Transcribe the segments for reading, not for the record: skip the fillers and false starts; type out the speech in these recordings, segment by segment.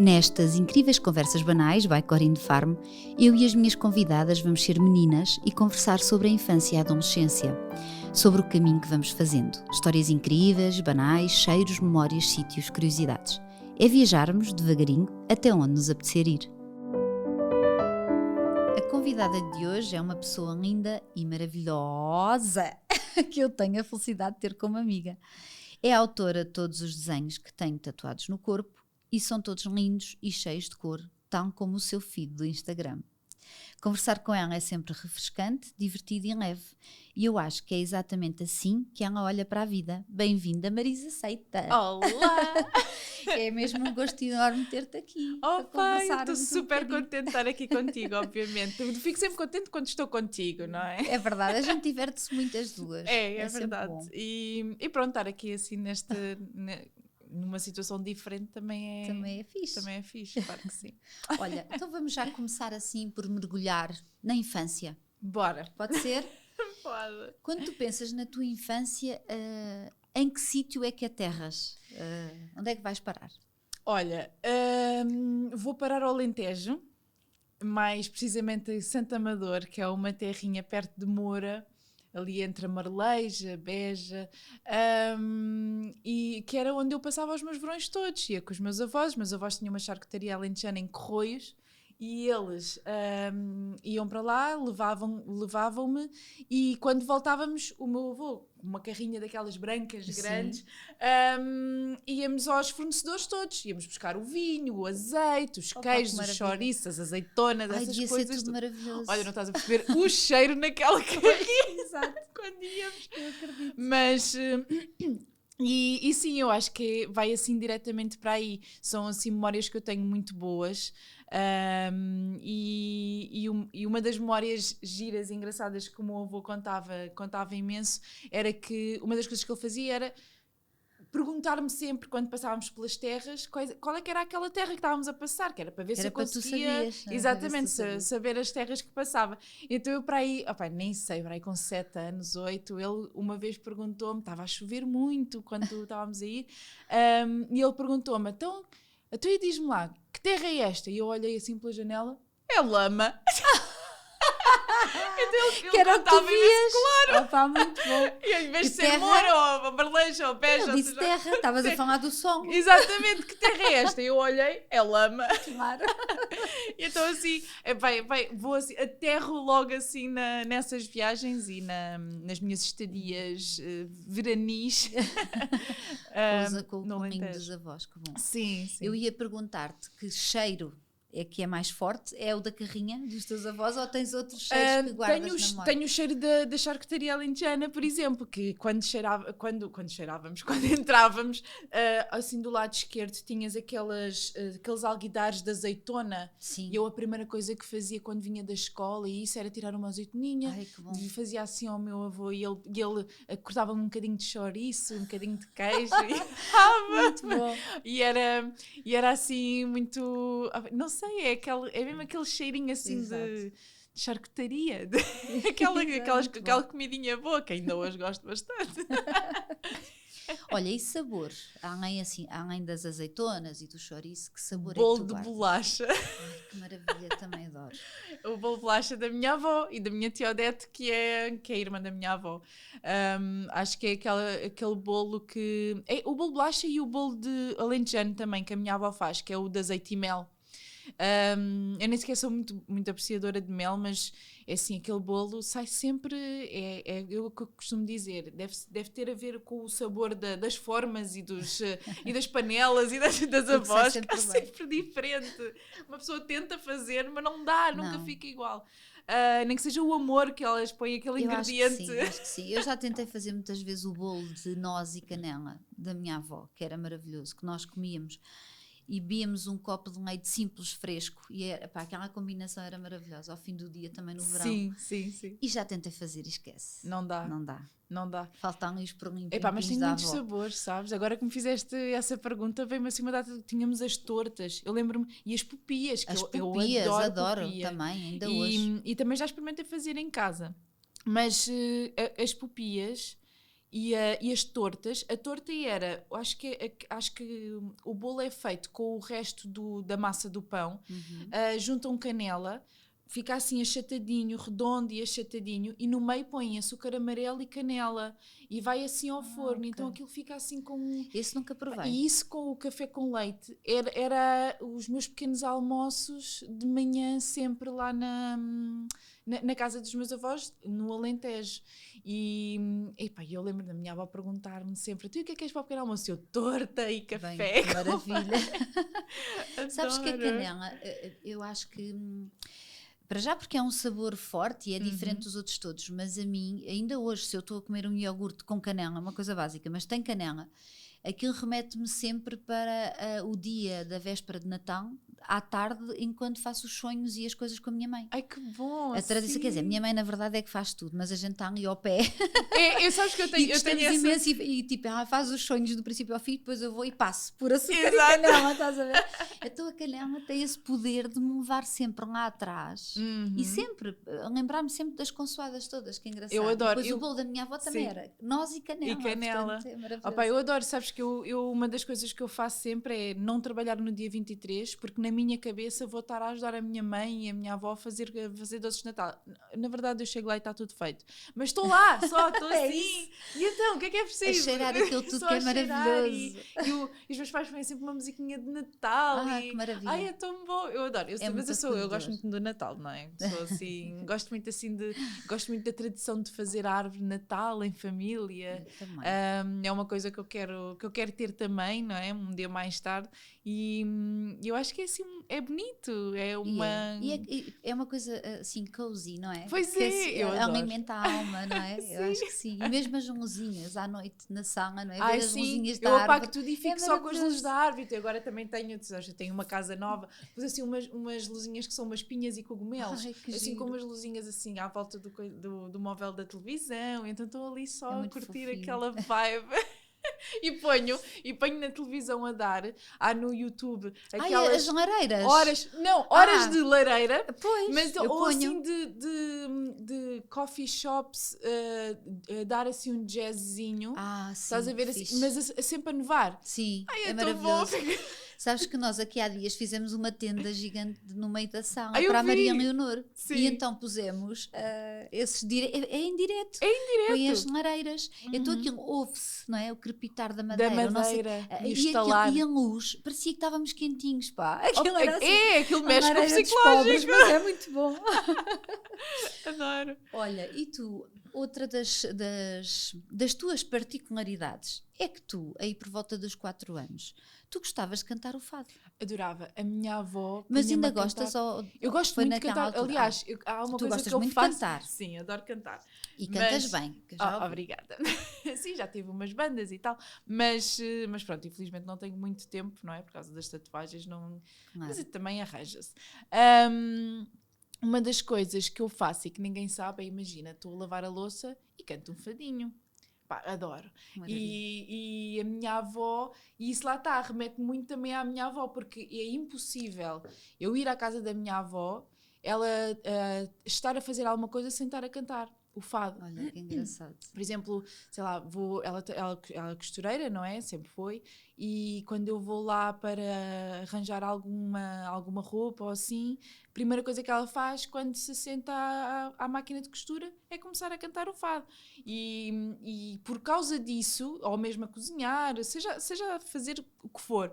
Nestas incríveis conversas banais, by Corinne Farm, eu e as minhas convidadas vamos ser meninas e conversar sobre a infância e a adolescência, sobre o caminho que vamos fazendo. Histórias incríveis, banais, cheiros, memórias, sítios, curiosidades. É viajarmos devagarinho até onde nos apetecer ir. A convidada de hoje é uma pessoa linda e maravilhosa que eu tenho a felicidade de ter como amiga. É a autora de todos os desenhos que tenho tatuados no corpo e são todos lindos e cheios de cor, tal como o seu feed do Instagram. Conversar com ela é sempre refrescante, divertido e leve. E eu acho que é exatamente assim que ela olha para a vida. Bem-vinda, Marisa Seita! Olá! É mesmo um gosto enorme ter-te aqui. Oh pai, eu estou um super contente de estar aqui contigo, obviamente. Eu fico sempre contente quando estou contigo, não é? É verdade, a gente diverte-se muito as duas. É verdade. E pronto, estar aqui assim numa situação diferente também é fixe. Também é fixe, claro que sim. Olha, então vamos já começar assim por mergulhar na infância. Bora. Pode ser? Pode. Quando tu pensas na tua infância, em que sítio é que aterras? Onde é que vais parar? Olha, vou parar ao Alentejo, mais precisamente em Santo Amador, que é uma terrinha perto de Moura, ali entre a Marleja, Beja, e que era onde eu passava os meus verões todos. Ia com os meus avós tinham uma charcutaria alentejana em Corroios, e eles iam para lá, levavam-me, e quando voltávamos, o meu avô, uma carrinha daquelas brancas grandes, íamos aos fornecedores todos, íamos buscar o vinho, o azeite, os queijos, os chouriços, as azeitonas, essas coisas. Ser tudo maravilhoso. Olha, não estás a perceber o cheiro naquela carrinha. Exato. Quando íamos. Eu acredito. Mas... E sim, eu acho que vai assim diretamente para aí. São assim memórias que eu tenho muito boas. E uma das memórias giras e engraçadas que o meu avô contava imenso era que uma das coisas que ele fazia era perguntar-me sempre, quando passávamos pelas terras, qual é que era aquela terra que estávamos a passar, que era para ver se eu conseguia exatamente saber as terras que passava. Então eu para aí, nem sei, para aí com 7 anos, 8, ele uma vez perguntou-me, estava a chover muito quando estávamos a ir, e ele perguntou-me, então diz-me lá, que terra é esta? E eu olhei assim pela janela, é lama. Então ele que era o que tu vias. Claro. Opa, muito bom. E em vez de ser Moura ou Barleja ou Beja, ele disse terra, estavas a falar do som. Exatamente, que terra é esta? Eu olhei, é lama. Claro. E então assim, vou assim, aterro logo assim nessas viagens e nas minhas estadias veranis. Com o caminho dos avós, que bom. Sim. Eu ia perguntar-te que cheiro é que é mais forte? É o da carrinha dos teus avós ou tens outros cheiros que guardas na memória? Tenho o cheiro da charcutaria alentejana, por exemplo, que quando entrávamos, assim do lado esquerdo tinhas aqueles alguidares de azeitona. Sim. E eu a primeira coisa que fazia quando vinha da escola e isso era tirar uma azeitoninha. Ai, que bom. E fazia assim ao meu avô e ele cortava-me um bocadinho de chouriço, um bocadinho de queijo e muito bom. E era assim muito, não sei, é mesmo aquele cheirinho assim de charcutaria, aquela comidinha boa que ainda hoje gosto bastante. Olha, e sabor? Além das azeitonas e do chouriço, que sabor bolo é que tu guardas? De bolacha. Ai, que maravilha, também adoro. O bolo de bolacha da minha avó e da minha tia Odete, que é a irmã da minha avó. Acho que é aquele bolo que... É o bolo de bolacha e o bolo de alentejano também, que a minha avó faz, que é o de azeite e mel. Eu nem sequer sou muito, muito apreciadora de mel, mas é assim, aquele bolo sai sempre, é o que eu costumo dizer, deve ter a ver com o sabor das formas e das panelas e das avós, que é sempre diferente. Uma pessoa tenta fazer, mas não dá, nunca fica igual. Nem que seja o amor que elas põem, aquele ingrediente. Acho que sim. Eu já tentei fazer muitas vezes o bolo de noz e canela da minha avó, que era maravilhoso, que nós comíamos e bebíamos um copo de leite simples, fresco, e aquela combinação era maravilhosa, ao fim do dia também no verão. Sim. E já tentei fazer e esquece. Não dá. Faltam ali os perlinhos. Mas tem muitos sabores, sabes? Agora que me fizeste essa pergunta, veio-me assim uma data que tínhamos as tortas, eu lembro-me, e as pupias, que eu adoro pupia. Também, ainda hoje. E também já experimentei fazer em casa, mas as pupias, e as tortas, a torta era, acho que o bolo é feito com o resto da massa do pão, juntam canela, fica assim achatadinho, redondo e achatadinho, e no meio põem açúcar amarelo e canela, e vai assim ao forno, ok. então aquilo fica assim com... Esse nunca provei. E isso com o café com leite, era os meus pequenos almoços de manhã sempre lá na casa dos meus avós, no Alentejo. E epá, eu lembro da minha avó perguntar-me sempre: tu o que é que és para o pequeno almoço? Eu, torta e café. Bem, que maravilha. Adoro. Sabes que a canela, eu acho que... Para já porque é um sabor forte e é diferente dos outros todos, mas a mim, ainda hoje, se eu estou a comer um iogurte com canela, uma coisa básica, mas tem canela, aquilo remete-me sempre para o dia da véspera de Natal, à tarde, enquanto faço os sonhos e as coisas com a minha mãe. Ai, que bom! A tradição, quer dizer, a minha mãe na verdade é que faz tudo, mas a gente está ali ao pé. Sabes que eu tenho essa... imenso e tipo, ela faz os sonhos do princípio ao fim, depois eu vou e passo por açúcar e Exato. canela, estás a ver? Então a canela tem esse poder de me levar sempre lá atrás e sempre, lembrar-me sempre das consoadas todas, que é engraçado. Eu adoro. E depois o bolo da minha avó também era noz e canela. E canela. Portanto, é maravilhoso. Opa, eu adoro, sabes que uma das coisas que eu faço sempre é não trabalhar no dia 23, porque na minha cabeça vou estar a ajudar a minha mãe e a minha avó a fazer doces de Natal. Na verdade eu chego lá e está tudo feito, mas estou lá, só estou assim. E então, o que é preciso? A cheirar aquilo tudo que é maravilhoso. E os meus pais põem sempre uma musiquinha de Natal. Que maravilha. Ai, é tão bom, eu adoro. Eu gosto muito do Natal, não é? Sou assim, gosto muito da tradição de fazer a árvore de Natal em família. É uma coisa que eu quero ter também, não é? Um dia mais tarde. E eu acho que é assim, é bonito, é uma... É uma coisa assim cozy, não é? Pois que é, eu adoro. Alimenta a alma, não é? Eu acho que sim. E mesmo as luzinhas à noite na sala, não é? Ai, ver as luzinhas da eu árvore. apago tudo e fico só com as luzes da árvore. Eu agora também tenho uma casa nova, pus assim umas luzinhas que são umas pinhas e cogumelos. Ai, que assim giro. com umas luzinhas assim à volta do móvel da televisão. Então estou ali só a curtir fofinho. aquela vibe. E ponho na televisão a dar, no YouTube aquelas as lareiras. horas de lareira, Pois, mas eu ou ponho. assim de coffee shops a dar assim um jazzzinho, Sim, estás a ver assim, fixe. mas sempre a nevar. Sim, Ai, é tão bom. maravilhoso. Sabes que nós aqui há dias fizemos uma tenda gigante no meio da sala eu para a vi. Maria Leonor. Sim. E então pusemos esses é em direto. É Põe as lareiras. Então aquilo ouve-se, não é? O crepitar da madeira. Da madeira e o estalar. E a luz, parecia que estávamos quentinhos, pá. Aquilo era assim, aquilo mexe com o lareira dos pobres, psicológico. mas é muito bom. Adoro. Olha, e tu, outra das tuas particularidades é que tu, aí por volta dos 4 anos, tu gostavas de cantar o fado. Adorava. A minha avó. Mas punha-me ainda a gostas? cantar. Eu gosto muito de cantar. Aliás, há uma tu coisa gostas que eu muito faço. de cantar. Sim, adoro cantar. E cantas bem. Que já ouvi. Obrigada. Sim, já tive umas bandas e tal. Mas pronto, infelizmente não tenho muito tempo, não é? Por causa das tatuagens. Não... Claro. Mas também arranja-se. Uma das coisas que eu faço e que ninguém sabe é, imagina, estou a lavar a louça e canto um fadinho. Pá, adoro. E a minha avó, e isso lá está, remete muito também à minha avó, porque é impossível eu ir à casa da minha avó, ela estar a fazer alguma coisa sem estar a cantar o fado. Olha, que engraçado. Por exemplo, sei lá, ela é costureira, não é? Sempre foi. E quando eu vou lá para arranjar alguma roupa ou assim, a primeira coisa que ela faz quando se senta à máquina de costura é começar a cantar o fado. E por causa disso, ou mesmo a cozinhar, seja a fazer o que for,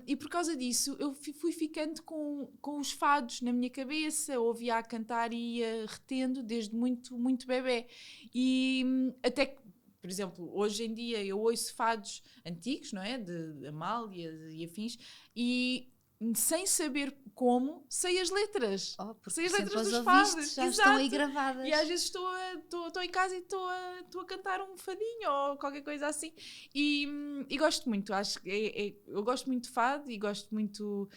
e por causa disso eu fui ficando com os fados na minha cabeça, ouvia a cantar e ia retendo desde muito, muito bebê. E até que, por exemplo, hoje em dia eu ouço fados antigos, não é? De Amália e afins, e sem saber como, sei as letras. Sei as letras dos fados. Já estão aí gravadas. E às vezes estou em casa e estou a cantar um fadinho ou qualquer coisa assim. E gosto muito. Acho que eu gosto muito de fado e gosto muito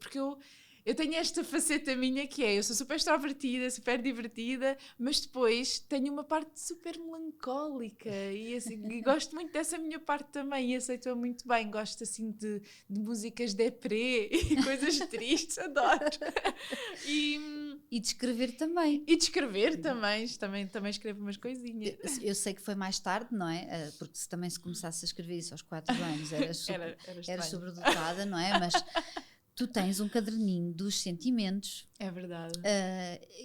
porque eu tenho esta faceta minha que eu sou super extrovertida, super divertida, mas depois tenho uma parte super melancólica e, assim, e gosto muito dessa minha parte também e aceito-a muito bem. Gosto assim de músicas deprê e coisas tristes, adoro. E de escrever também. E de escrever também escrevo umas coisinhas. Eu sei que foi mais tarde, não é? Porque se também se começasse a escrever isso aos 4 anos era sobredotada, não é? Mas tu tens um caderninho dos sentimentos. É verdade.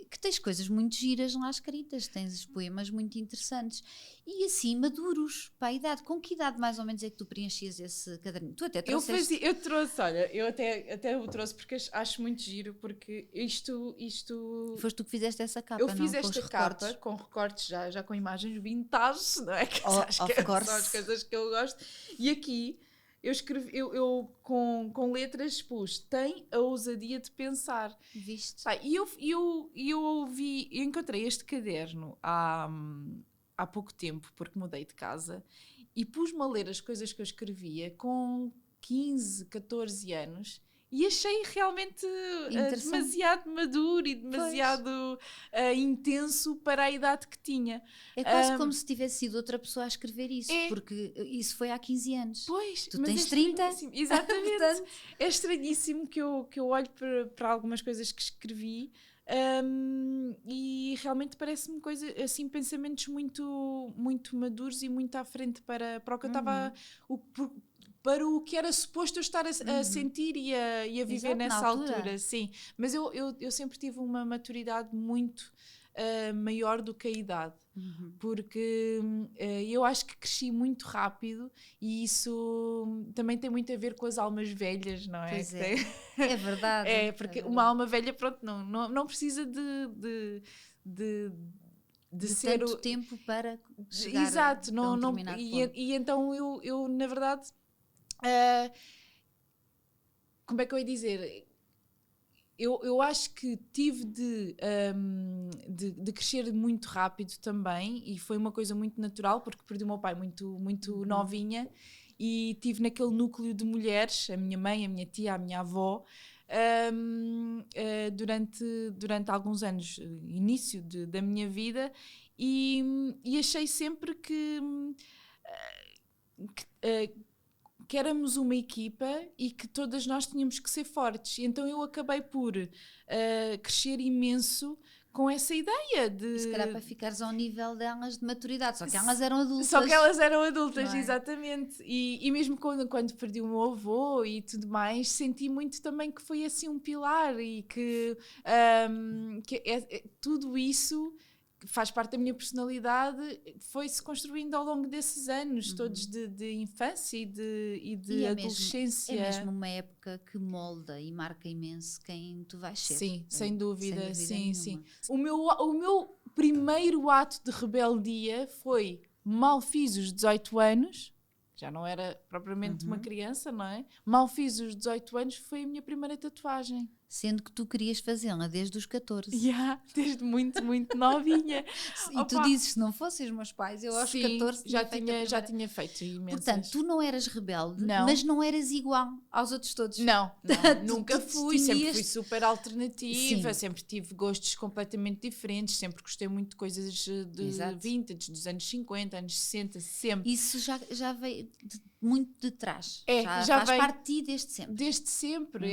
Que tens coisas muito giras lá escritas, tens poemas muito interessantes. E assim, maduros, para a idade. Com que idade mais ou menos é que tu preenchias esse caderninho? Tu até trouxeste. Eu trouxe, olha, eu até o trouxe porque acho muito giro, porque isto... Foste tu que fizeste essa capa, Eu fiz não? esta capa com recortes, já com imagens vintage, não é? Que Of course. são as coisas que eu gosto. E aqui... Eu escrevi, eu com letras pus, tem a ousadia de pensar. Viste? E eu encontrei este caderno há pouco tempo, porque mudei de casa, e pus-me a ler as coisas que eu escrevia com 15, 14 anos, e achei realmente demasiado maduro e demasiado intenso para a idade que tinha. É quase como se tivesse sido outra pessoa a escrever isso, porque isso foi há 15 anos. Pois, tu tens 30. Exatamente. Portanto, é estranhíssimo que eu olho para algumas coisas que escrevi e realmente parece-me assim, pensamentos muito, muito maduros e muito à frente para o que eu estava... para o que era suposto eu estar a sentir e a viver nessa altura. Sim. Mas eu sempre tive uma maturidade muito maior do que a idade, porque eu acho que cresci muito rápido e isso também tem muito a ver com as almas velhas, não é? Pois é. É verdade. Porque uma alma velha, pronto, não precisa de ser tanto tempo para chegar exato, a um determinado ponto. E então eu na verdade... como é que eu ia dizer? Eu acho que tive de crescer muito rápido também, e foi uma coisa muito natural, porque perdi o meu pai muito novinha, e tive naquele núcleo de mulheres, a minha mãe, a minha tia, a minha avó, durante alguns anos, início da minha vida, e achei sempre que éramos uma equipa e que todas nós tínhamos que ser fortes. E então eu acabei por crescer imenso com essa ideia de... Se calhar para ficares ao nível delas de maturidade, só que elas eram adultas. Só que elas eram adultas, é? Exatamente. E mesmo quando perdi o meu avô e tudo mais, senti muito também que foi assim um pilar e que tudo isso... faz parte da minha personalidade, foi-se construindo ao longo desses anos, todos de infância e de adolescência. É mesmo uma época que molda e marca imenso quem tu vais ser. Sim, sem dúvida. Sim. O meu primeiro ato de rebeldia foi, mal fiz os 18 anos, já não era propriamente uma criança, não é? Mal fiz os 18 anos, foi a minha primeira tatuagem. Sendo que tu querias fazê-la desde os 14. Desde muito, muito novinha. E tu dizes, se não fossem os meus pais, eu aos 14 já tinha feito imensas. Portanto, tu não eras rebelde, mas não eras igual aos outros todos. Não, nunca fui. Sempre fui super alternativa, sempre tive gostos completamente diferentes, sempre gostei muito de coisas de vintage, dos anos 50, anos 60, sempre. Isso já veio muito de trás. Já faz parte de ti desde sempre. Desde sempre.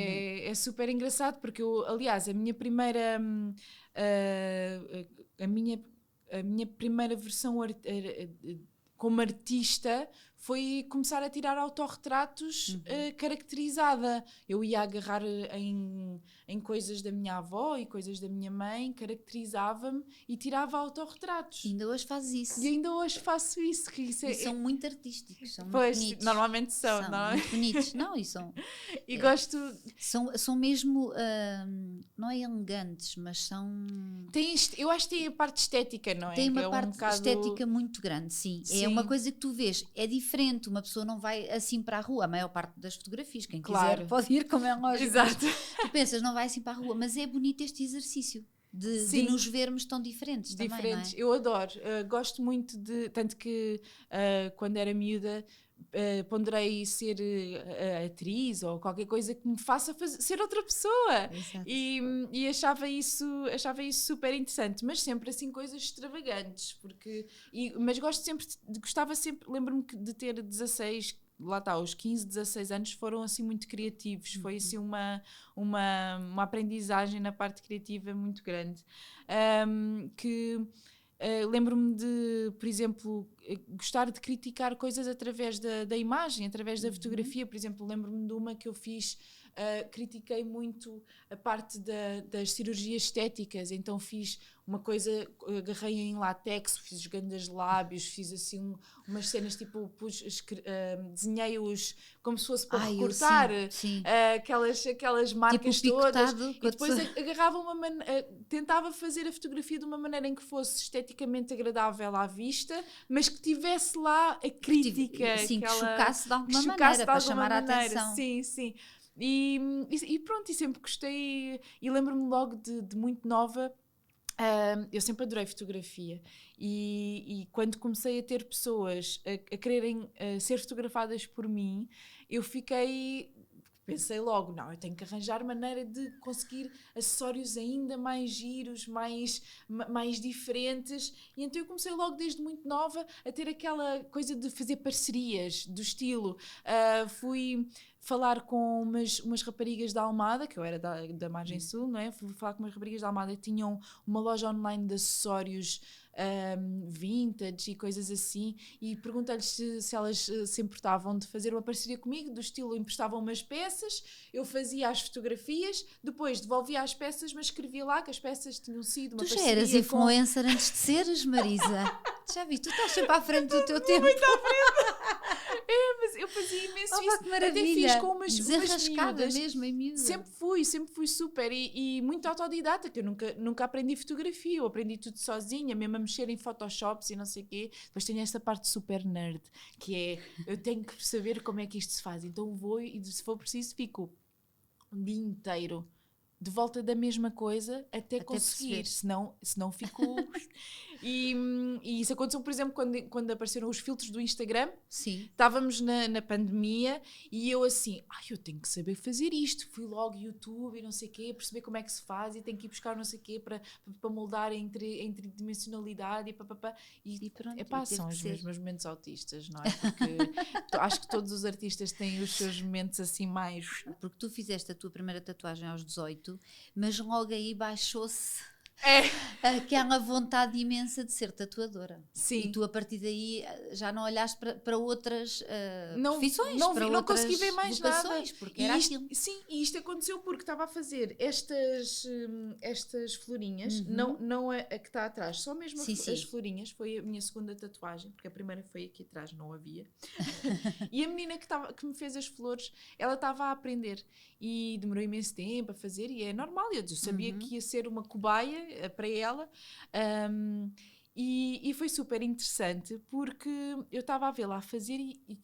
É super engraçado, porque aliás, a minha primeira versão como artista foi começar a tirar autorretratos caracterizada. Eu ia agarrar em coisas da minha avó e coisas da minha mãe, caracterizava-me e tirava autorretratos. E ainda hoje fazes isso. E ainda hoje faço isso. E são muito artísticos, são muito bonitos. Normalmente são não é? Muito bonitos. Não, e são... E gosto... São mesmo, não é elegantes, mas são... Eu acho que tem a parte estética, não é? Tem uma parte estética muito grande, sim. É uma coisa que tu vês, é diferente. Uma pessoa não vai assim para a rua. A maior parte das fotografias, quem quiser pode ir, como é lógico. Exato. Tu pensas, não vai assim para a rua, mas é bonito este exercício de nos vermos tão diferentes também, não é? Eu adoro. Gosto muito de... Tanto que quando era miúda ponderei ser atriz ou qualquer coisa que me faça ser outra pessoa. E achava isso super interessante, mas sempre assim coisas extravagantes, gostava sempre, lembro-me de ter 16 lá está, os 15, 16 anos foram assim muito criativos, foi assim uma aprendizagem na parte criativa muito grande. Lembro-me de, por exemplo, gostar de criticar coisas através da imagem, através da fotografia. Por exemplo, lembro-me de uma que eu fiz, critiquei muito a parte das cirurgias estéticas, então fiz uma coisa, agarrei em látex, fiz os grandes lábios, fiz assim umas cenas tipo, desenhei-os como se fosse para recortar, sim. aquelas marcas tipo todas, picotado, e depois agarrava tentava fazer a fotografia de uma maneira em que fosse esteticamente agradável à vista, mas que tivesse lá a crítica, sim, que chocasse de alguma maneira, para chamar a atenção. Sim, sim. E pronto, e sempre gostei, e lembro-me logo de muito nova. Eu sempre adorei fotografia e quando comecei a ter pessoas a quererem ser fotografadas por mim, pensei logo, não, eu tenho que arranjar maneira de conseguir acessórios ainda mais giros, mais diferentes, e então eu comecei logo desde muito nova a ter aquela coisa de fazer parcerias, do estilo. Fui falar com umas raparigas da Almada, que eu era da Margem Sul, não é? Fui falar com umas raparigas da Almada que tinham uma loja online de acessórios vintage e coisas assim, e perguntei-lhes se elas se importavam de fazer uma parceria comigo, do estilo emprestavam umas peças, eu fazia as fotografias, depois devolvia as peças, mas escrevia lá que as peças tinham sido uma parceria. Tu já eras influencer antes de seres, Marisa? Já vi, tu estás sempre à frente do teu tempo. Muito à frente. Mas eu fazia imenso isso. Que maravilha. Até fiz com umas desarrascada mesmo em miúda. Sempre fui super e muito autodidata, que eu nunca aprendi fotografia, eu aprendi tudo sozinha, mesmo a mexer em Photoshops e não sei o quê. Depois tenho esta parte super nerd, que é, eu tenho que saber como é que isto se faz, então vou e se for preciso fico um dia inteiro de volta da mesma coisa até conseguir, senão fico... E isso aconteceu, por exemplo, quando apareceram os filtros do Instagram. Sim. Estávamos na pandemia e eu assim, eu tenho que saber fazer isto. Fui logo YouTube e não sei o quê, perceber como é que se faz e tenho que ir buscar não sei o quê para moldar entre tridimensionalidade e papapá. E pronto, são os meus momentos autistas, não é? Porque acho que todos os artistas têm os seus momentos assim mais... Porque tu fizeste a tua primeira tatuagem aos 18, mas logo aí baixou-se aquela vontade imensa de ser tatuadora. Sim. E tu a partir daí já não olhaste para outras profissões, não consegui ver mais vocações, nada. Porque era aquilo. Sim, e isto aconteceu porque estava a fazer estas florinhas, não a que está atrás, só mesmo as florinhas. Foi a minha segunda tatuagem, porque a primeira foi aqui atrás, não havia. E a menina que me fez as flores, ela estava a aprender e demorou imenso tempo a fazer, e é normal, eu sabia que ia ser uma cobaia para ela, e foi super interessante porque eu estava a vê-la a fazer e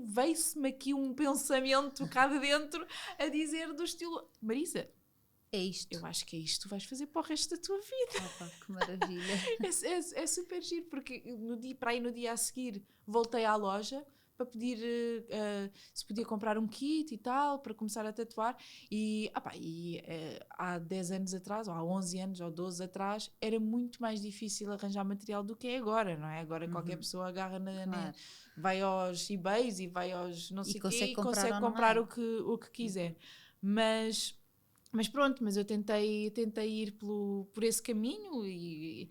veio-se-me aqui um pensamento cá de dentro a dizer do estilo, Marisa, é isto. Eu acho que é isto que tu vais fazer para o resto da tua vida. Opa, que maravilha. É super giro, porque no dia a seguir voltei à loja para pedir se podia comprar um kit e tal, para começar a tatuar, e há 10 anos atrás, ou há 11 anos, ou 12 atrás, era muito mais difícil arranjar material do que é agora, não é? Agora qualquer pessoa agarra vai aos eBays e vai aos não sei o quê e consegue comprar o que quiser. Mas pronto, mas eu tentei ir por esse caminho e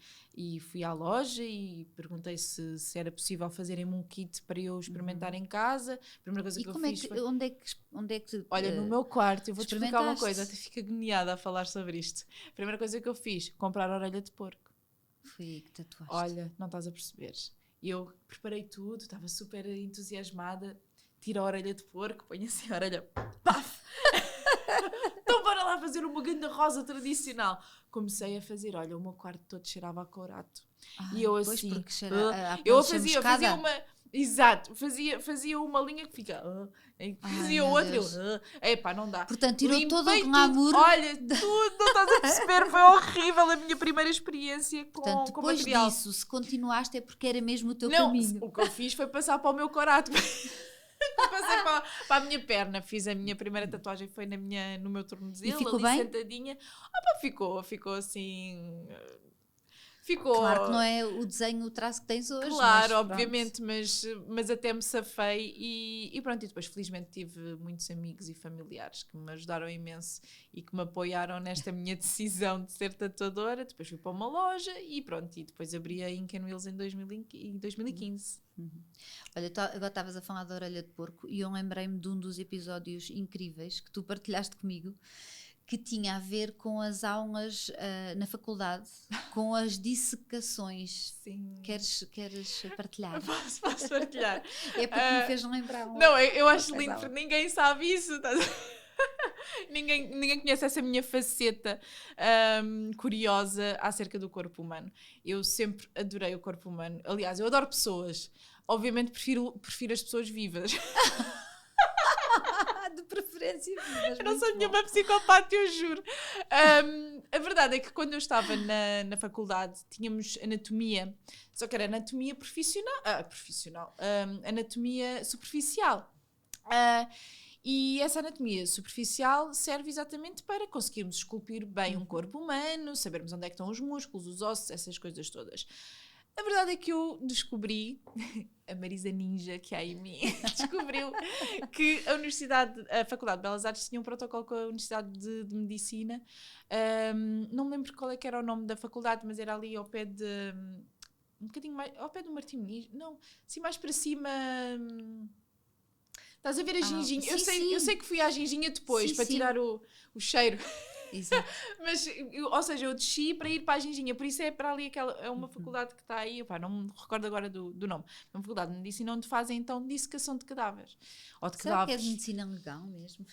fui à loja e perguntei se era possível fazerem-me um kit para eu experimentar em casa. A primeira coisa que eu fiz foi... Onde é que Olha, no meu quarto, eu vou-te explicar uma coisa, até fico agoniada a falar sobre isto. A primeira coisa que eu fiz, comprar orelha de porco. Foi aí que tatuaste. Olha, não estás a perceber. Eu preparei tudo, estava super entusiasmada, tiro a orelha de porco, ponho assim a orelha, paf! Então bora lá fazer uma grande rosa tradicional. Comecei a fazer, olha, o meu quarto todo cheirava a courato. E eu assim, eu fazia uma, exato, fazia uma linha que fica, fazia outra, não dá. Portanto, tirou todo o glamour. Olha, tudo, não estás a perceber, foi horrível a minha primeira experiência com material. Depois disso, se continuaste é porque era mesmo o teu caminho. O que eu fiz foi passar para o meu courato. Passei para a minha perna, fiz a minha primeira tatuagem, foi no meu tornozelo, ali bem? sentadinha. Ficou assim... ficou... Claro que não é o desenho, o traço que tens hoje. Claro, mas obviamente, mas até me safei e pronto, e depois felizmente tive muitos amigos e familiares que me ajudaram imenso e que me apoiaram nesta minha decisão de ser tatuadora. Depois fui para uma loja e pronto, e depois abri a Ink and Wheels em 2015. Olha, agora estavas a falar da orelha de porco e eu lembrei-me de um dos episódios incríveis que tu partilhaste comigo, que tinha a ver com as aulas na faculdade, com as dissecações. Sim. Queres partilhar? Posso partilhar. É porque me fez lembrar. Não, eu acho lindo, porque ninguém sabe isso. Ninguém conhece essa minha faceta curiosa acerca do corpo humano. Eu sempre adorei o corpo humano. Aliás, eu adoro pessoas. Obviamente prefiro as pessoas vivas. De preferência vivas. Eu não sou nenhuma psicopata, eu juro. A verdade é que quando eu estava na faculdade tínhamos anatomia, só que era anatomia profissional, anatomia superficial. E essa anatomia superficial serve exatamente para conseguirmos esculpir bem um corpo humano, sabermos onde é que estão os músculos, os ossos, essas coisas todas. A verdade é que eu descobri, a Marisa Ninja que há em mim, descobriu que a Faculdade de Belas Artes tinha um protocolo com a Universidade de Medicina. Não me lembro qual é que era o nome da faculdade, mas era ali ao pé de... um bocadinho mais... ao pé do Martim Muniz. Não, assim mais para cima... Estás a ver a ginginha? Sim, eu sei que fui à ginginha depois, para tirar o cheiro. Exato. Mas, ou seja, eu desci para ir para a ginginha, por isso é para ali é uma faculdade que está aí, opá, não me recordo agora do nome, é uma faculdade de medicina onde fazem então dissecação de cadáveres. Ou de Será cadáveres. que é de medicina legal mesmo?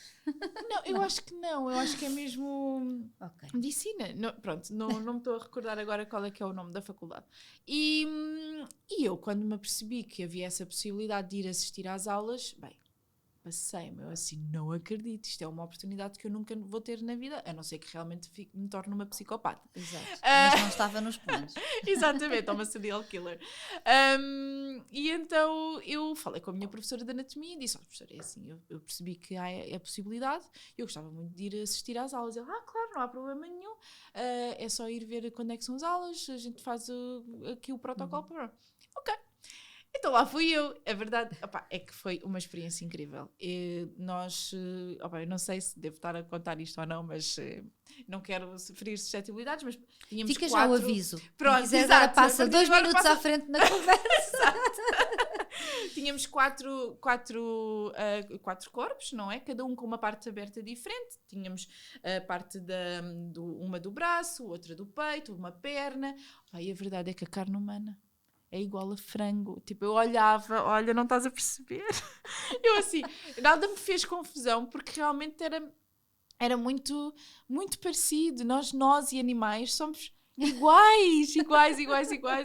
Não, eu acho que não, eu acho que é mesmo medicina. Não, pronto, não me estou a recordar agora qual é que é o nome da faculdade. E eu, quando me apercebi que havia essa possibilidade de ir assistir às aulas, bem, passei-me, eu assim, não acredito, isto é uma oportunidade que eu nunca vou ter na vida, a não ser que realmente me torne uma psicopata. Exato, mas não estava nos planos. Exatamente, é uma serial killer. E então eu falei com a minha professora de anatomia e disse, professora, é assim, eu percebi que há a possibilidade, eu gostava muito de ir assistir às aulas. Ela, claro, não há problema nenhum, é só ir ver quando é que são as aulas, a gente faz aqui o protocolo. Ok. Então lá fui eu. A verdade é que foi uma experiência incrível. Nós, eu não sei se devo estar a contar isto ou não, mas não quero ferir suscetibilidades, mas tínhamos Fica 4... já o aviso. Pronto, se quiser, agora passa 2 minutos passa... à frente na conversa. Tínhamos quatro corpos, não é? Cada um com uma parte aberta diferente. Tínhamos a parte uma do braço, outra do peito, uma perna. E a verdade é que a carne humana é igual a frango. Tipo, eu olhava, olha, não estás a perceber? Eu assim, nada me fez confusão, porque realmente era muito, muito parecido. Nós e animais somos iguais.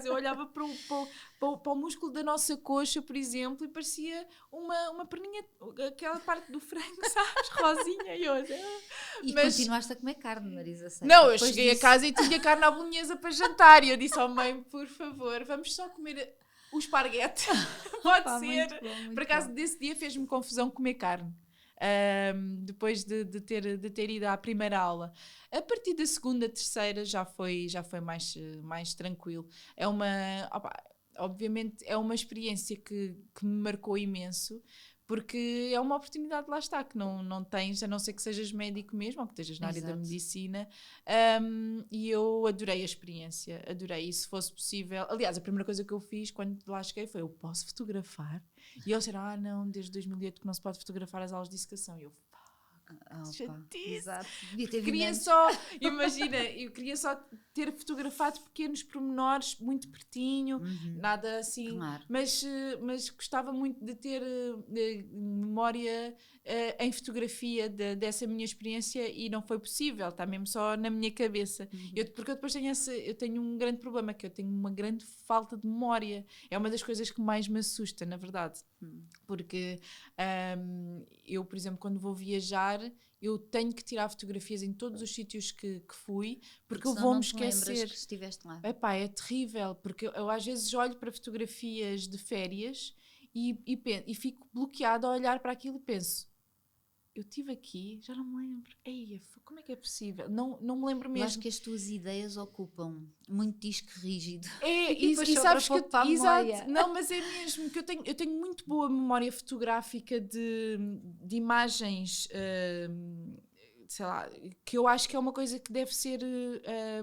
Eu olhava para o músculo da nossa coxa, por exemplo, e parecia uma perninha, aquela parte do frango, sabes? Rosinha. Mas continuaste a comer carne, Marisa. Não, eu cheguei a casa e tinha carne à bolonhesa para jantar. E eu disse ao mãe, por favor, vamos só comer o esparguete. Pode ser. Muito bom, por acaso, desse dia fez-me confusão comer carne. Depois de ter ido à primeira aula. A partir da segunda, terceira já foi mais tranquilo. Obviamente é uma experiência que me marcou imenso, porque é uma oportunidade, lá está, que não tens, a não ser que sejas médico mesmo, ou que estejas na área da medicina. E eu adorei a experiência, adorei. E se fosse possível, aliás, a primeira coisa que eu fiz quando lá cheguei foi, eu posso fotografar? E eles disseram, não, desde 2008 que não se pode fotografar as aulas de dissecação. E eu, exato. Imagina, eu queria só ter fotografado pequenos pormenores muito pertinho, nada assim, claro. mas gostava muito de ter memória em fotografia dessa minha experiência e não foi possível, está mesmo só na minha cabeça. Porque eu depois tenho um grande problema, que eu tenho uma grande falta de memória. É uma das coisas que mais me assusta, na verdade. Porque eu, por exemplo, quando vou viajar, eu tenho que tirar fotografias em todos os sítios que fui, porque eu vou-me esquecer. Que estiveste lá. É terrível, porque eu às vezes olho para fotografias de férias e fico bloqueada a olhar para aquilo e penso, eu estive aqui, já não me lembro. Eia, como é que é possível? Não me lembro mesmo. Eu acho que as tuas ideias ocupam muito disco rígido. E depois sabes sobra que pouco para a memória. exato, não, mas é mesmo que eu tenho muito boa memória fotográfica de imagens, sei lá, que eu acho que é uma coisa que deve ser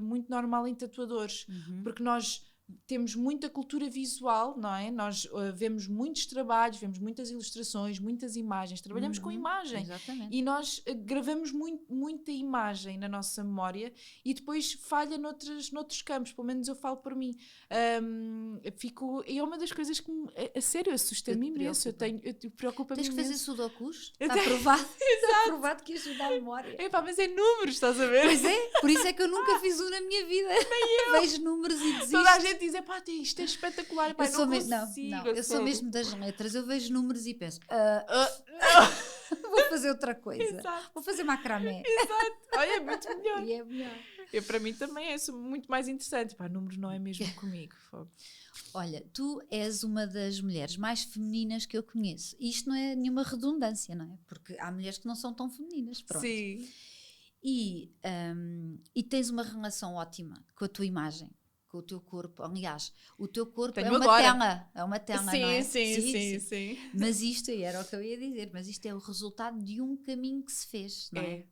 muito normal em tatuadores, porque nós temos muita cultura visual, não é? Nós vemos muitos trabalhos, vemos muitas ilustrações, muitas imagens, trabalhamos com imagem. Exatamente. E nós gravamos muita imagem na nossa memória e depois falha noutros campos, pelo menos eu falo por mim. E é uma das coisas que, a sério, assusta-me imenso. Preocupa-me imenso. Tens que fazer sudokus? Está provado que ajuda a memória. Mas é números, estás a ver? Pois é, por isso é que eu nunca fiz na minha vida. Vejo números e desisto. Toda a gente diz, isto é espetacular, pá, eu sou mesmo das letras, eu vejo números e penso, vou fazer outra coisa. Exato. Vou fazer macramé. Exato. Olha, é muito melhor. E é melhor. Para mim também é muito mais interessante. Pá, números não é mesmo comigo. Olha, tu és uma das mulheres mais femininas que eu conheço. E isto não é nenhuma redundância, não é? Porque há mulheres que não são tão femininas, pronto. Sim. E tens uma relação ótima com a tua imagem, com o teu corpo. Aliás, o teu corpo é uma tela, sim, não é? Sim. Mas isto, era o que eu ia dizer, mas isto é o resultado de um caminho que se fez, não é?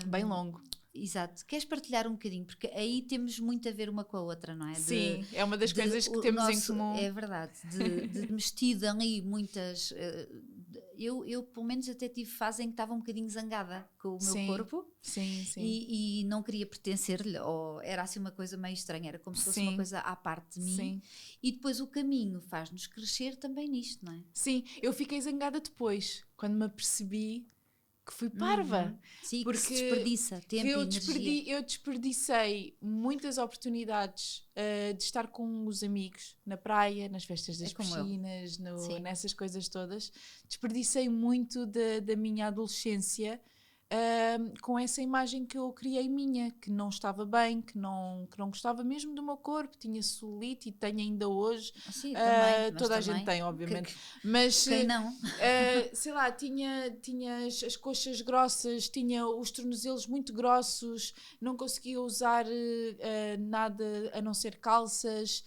Bem longo. Exato. Queres partilhar um bocadinho? Porque aí temos muito a ver uma com a outra, não é? Sim, é uma das coisas que temos em comum. É verdade. De mestido ali muitas... Eu, pelo menos, até tive fase em que estava um bocadinho zangada com o meu corpo. Sim. E não queria pertencer-lhe, ou era assim uma coisa meio estranha, era como se fosse uma coisa à parte de mim. Sim. E depois o caminho faz-nos crescer também nisto, não é? Sim, eu fiquei zangada depois, quando me apercebi que fui parva. Sim, porque se desperdiça tempo e energia. Eu desperdicei muitas oportunidades de estar com os amigos na praia, nas festas das piscinas, nessas coisas todas. Desperdicei muito da minha adolescência com essa imagem que eu criei minha, que não estava bem, que não gostava mesmo do meu corpo, tinha celulite e tenho ainda hoje. Sim, também, toda a gente tem, obviamente. Mas quem não? Sei lá, tinha as coxas grossas, tinha os tornozelos muito grossos, não conseguia usar nada a não ser calças,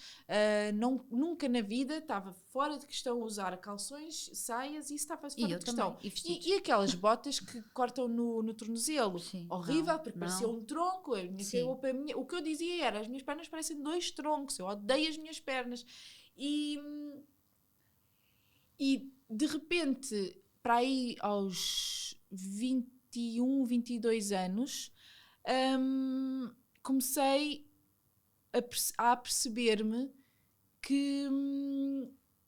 nunca na vida estava fora de questão usar calções, saias, e isso estava fora de questão. E aquelas botas que cortam no tornozelo, horrível, porque parecia um tronco. O que eu dizia era, as minhas pernas parecem 2 troncos, eu odeio as minhas pernas. E de repente, para aí aos 21, 22 anos, comecei a perceber-me que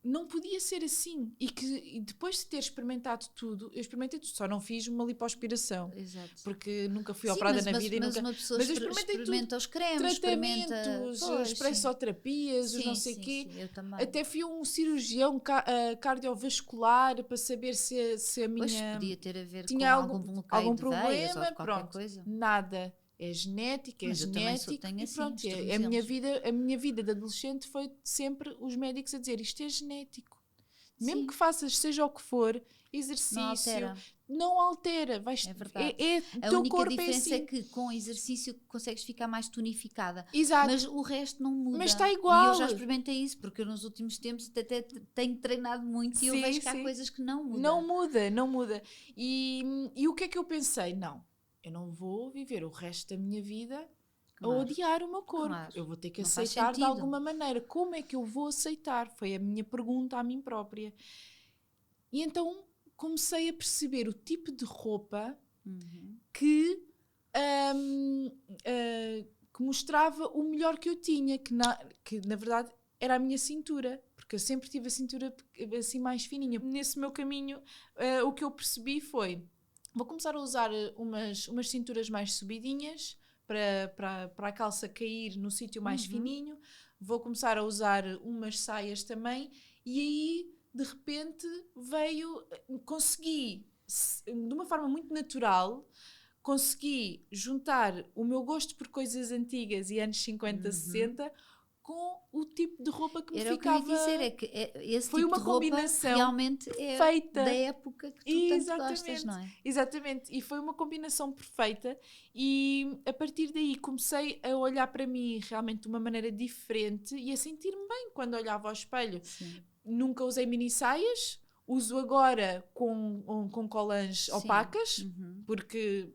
não podia ser assim, e depois de ter experimentado tudo, eu experimentei tudo, só não fiz uma lipoaspiração. Exato. Porque nunca fui operada na vida. Mas uma pessoa experimenta os cremes, tratamentos, expressoterapias, os não sei o quê. Eu também. Até fui um cirurgião cardiovascular para saber se a minha... Pois, podia ter a ver tinha com algum bloqueio de veias ou de qualquer pronto, coisa. Nada. É genética, mas é genético. Tenho e pronto, assim, a minha vida de adolescente foi sempre os médicos a dizer isto é genético. Mesmo que faças seja o que for, exercício, não altera. É verdade. A única diferença é que com exercício consegues ficar mais tonificada. Exato. Mas o resto não muda. Mas está igual. E eu já experimentei isso, porque eu nos últimos tempos até tenho treinado muito e eu vejo que há coisas que não mudam. Não muda. E o que é que eu pensei? Não. Eu não vou viver o resto da minha vida a odiar o meu corpo. Claro. Eu vou ter que aceitar de alguma maneira. Como é que eu vou aceitar? Foi a minha pergunta a mim própria. E então comecei a perceber o tipo de roupa que mostrava o melhor que eu tinha, que na verdade era a minha cintura. Porque eu sempre tive a cintura assim mais fininha. Nesse meu caminho, o que eu percebi foi... Vou começar a usar umas cinturas mais subidinhas para a calça cair no sítio mais fininho. Vou começar a usar umas saias também. E aí, de repente, consegui, de uma forma muito natural, consegui juntar o meu gosto por coisas antigas e anos 50, 60 com o tipo de roupa que me Era ficava. o que eu ia dizer, é que esse Foi tipo uma de roupa combinação realmente é feita. da época que tu tanto gostas, não é? Exatamente, e foi uma combinação perfeita e a partir daí comecei a olhar para mim realmente de uma maneira diferente e a sentir-me bem quando olhava ao espelho. Sim. Nunca usei mini saias, uso agora com colãs opacas, porque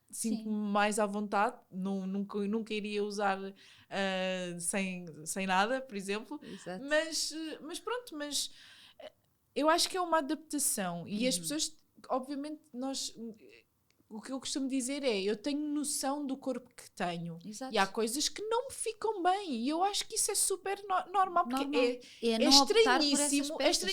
sinto-me mais à vontade, nunca iria usar sem nada, por exemplo. Exato. Mas pronto, eu acho que é uma adaptação e as pessoas, obviamente, o que eu costumo dizer é, eu tenho noção do corpo que tenho. Exato. E há coisas que não me ficam bem e eu acho que isso é super normal, porque é estranhíssimo, peças,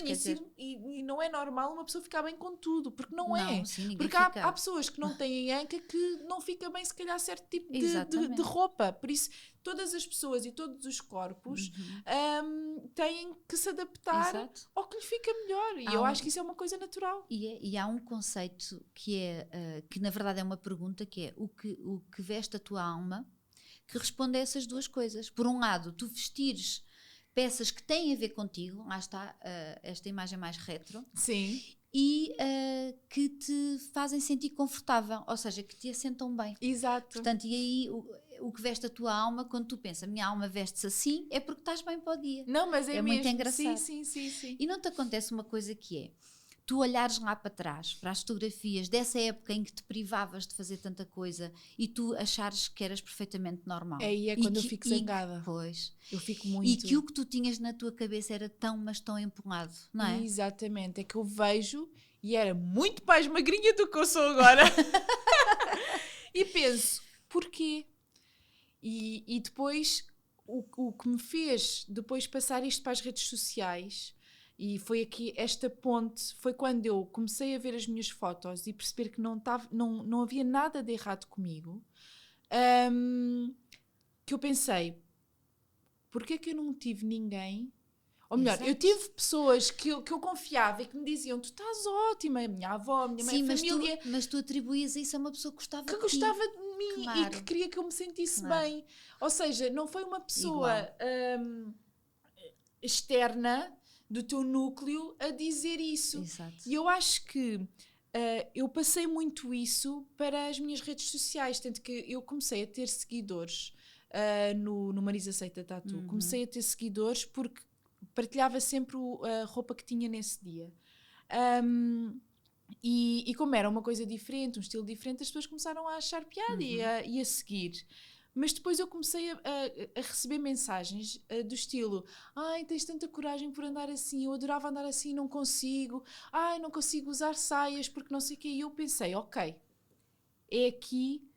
e não é normal uma pessoa ficar bem com tudo, porque não é. Sim, porque há pessoas que não têm anca que não fica bem se calhar certo tipo de roupa, por isso todas as pessoas e todos os corpos têm que se adaptar ao que lhe fica melhor. E eu acho que isso é uma coisa natural. E há um conceito que na verdade é uma pergunta, que é o que veste a tua alma, que responde a essas duas coisas. Por um lado, tu vestires peças que têm a ver contigo, lá está esta imagem mais retro. Sim. E que te fazem sentir confortável, ou seja, que te assentam bem. Exato. Portanto, e aí o que veste a tua alma, quando tu pensas, minha alma veste-se assim, é porque estás bem para o dia. Não, mas é muito engraçado. Sim. E não te acontece uma coisa que é, tu olhares lá para trás, para as fotografias dessa época em que te privavas de fazer tanta coisa e tu achares que eras perfeitamente normal. É quando eu fico zangada. Pois. Eu fico muito. E que o que tu tinhas na tua cabeça era mas tão empolado, não é? Exatamente. É que eu vejo e era muito mais magrinha do que eu sou agora. E penso, porquê? E depois, o que me fez depois passar isto para as redes sociais, e foi aqui esta ponte, foi quando eu comecei a ver as minhas fotos e perceber que não havia nada de errado comigo, que eu pensei, porquê é que eu não tive ninguém? Ou melhor, eu tive pessoas que eu confiava e que me diziam, tu estás ótima, a minha avó, a minha mãe, a família. Mas tu atribuías isso a uma pessoa que gostava de ti. Gostava de mim e que queria que eu me sentisse bem. Ou seja, não foi uma pessoa externa do teu núcleo a dizer isso. Exato. E eu acho que eu passei muito isso para as minhas redes sociais, tanto que eu comecei a ter seguidores no Marisa Aceita Tatu. Comecei a ter seguidores porque partilhava sempre a roupa que tinha nesse dia. E como era uma coisa diferente, um estilo diferente, as pessoas começaram a achar piada e a seguir. Mas depois eu comecei a receber mensagens do estilo, ai, tens tanta coragem por andar assim, eu adorava andar assim, não consigo, ai, não consigo usar saias porque não sei o quê. E eu pensei, ok, é aqui